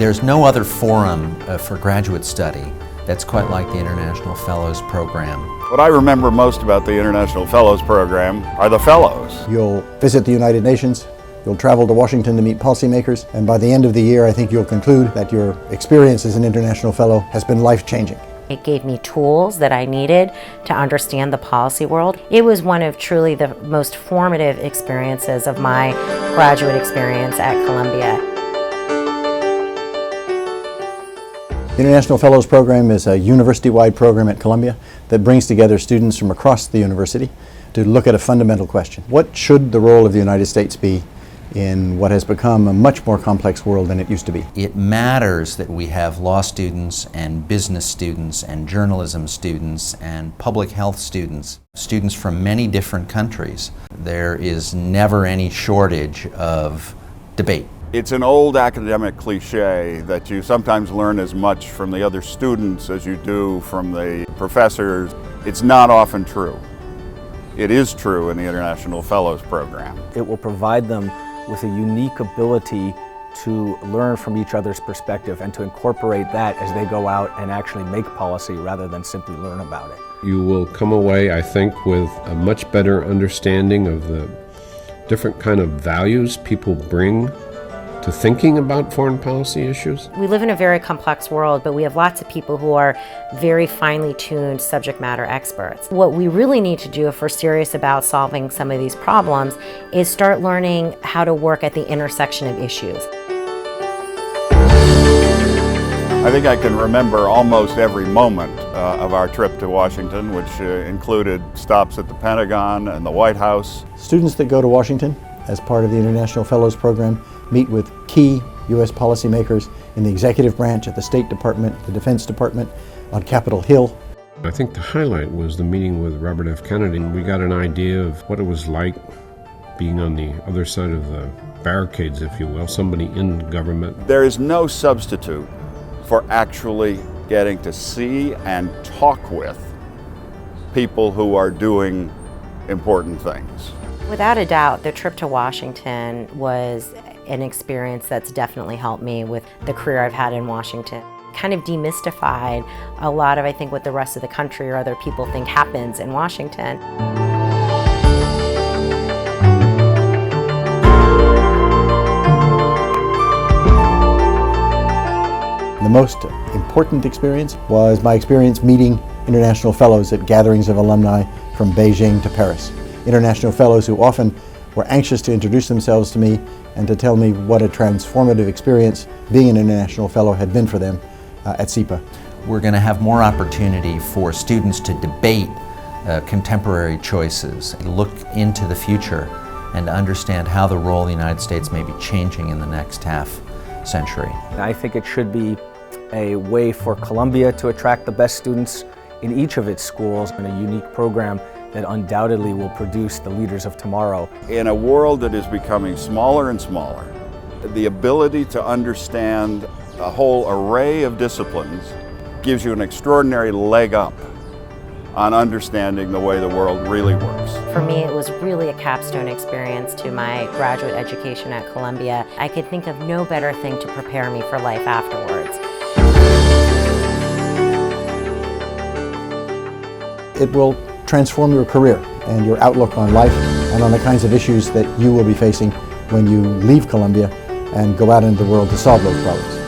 There's no other forum for graduate study that's quite like the International Fellows Program. What I remember most about the International Fellows Program are the fellows. You'll visit the United Nations, you'll travel to Washington to meet policymakers, and by the end of the year I think you'll conclude that your experience as an international fellow has been life-changing. It gave me tools that I needed to understand the policy world. It was one of truly the most formative experiences of my graduate experience at Columbia. The International Fellows Program is a university-wide program at Columbia that brings together students from across the university to look at a fundamental question. What should the role of the United States be in what has become a much more complex world than it used to be? It matters that we have law students and business students and journalism students and public health students, students from many different countries. There is never any shortage of debate. It's an old academic cliche that you sometimes learn as much from the other students as you do from the professors. It's not often true. It is true in the International Fellows Program. It will provide them with a unique ability to learn from each other's perspective and to incorporate that as they go out and actually make policy rather than simply learn about it. You will come away, I think, with a much better understanding of the different kind of values people bring to thinking about foreign policy issues. We live in a very complex world, but we have lots of people who are very finely tuned subject matter experts. What we really need to do if we're serious about solving some of these problems is start learning how to work at the intersection of issues. I think I can remember almost every moment of our trip to Washington, which included stops at the Pentagon and the White House. Students that go to Washington as part of the International Fellows Program meet with key U.S. policymakers in the executive branch, at the State Department, the Defense Department, on Capitol Hill. I think the highlight was the meeting with Robert F. Kennedy. We got an idea of what it was like being on the other side of the barricades, if you will, somebody in government. There is no substitute for actually getting to see and talk with people who are doing important things. Without a doubt, the trip to Washington was an experience that's definitely helped me with the career I've had in Washington. Kind of demystified a lot of, I think, what the rest of the country or other people think happens in Washington. The most important experience was my experience meeting international fellows at gatherings of alumni from Beijing to Paris. International fellows who often were anxious to introduce themselves to me and to tell me what a transformative experience being an international fellow had been for them at SIPA. We're going to have more opportunity for students to debate contemporary choices, look into the future, and to understand how the role of the United States may be changing in the next half century. I think it should be a way for Columbia to attract the best students in each of its schools, and a unique program that undoubtedly will produce the leaders of tomorrow. In a world that is becoming smaller and smaller, the ability to understand a whole array of disciplines gives you an extraordinary leg up on understanding the way the world really works. For me, it was really a capstone experience to my graduate education at Columbia. I could think of no better thing to prepare me for life afterwards. It will transform your career and your outlook on life and on the kinds of issues that you will be facing when you leave Columbia and go out into the world to solve those problems.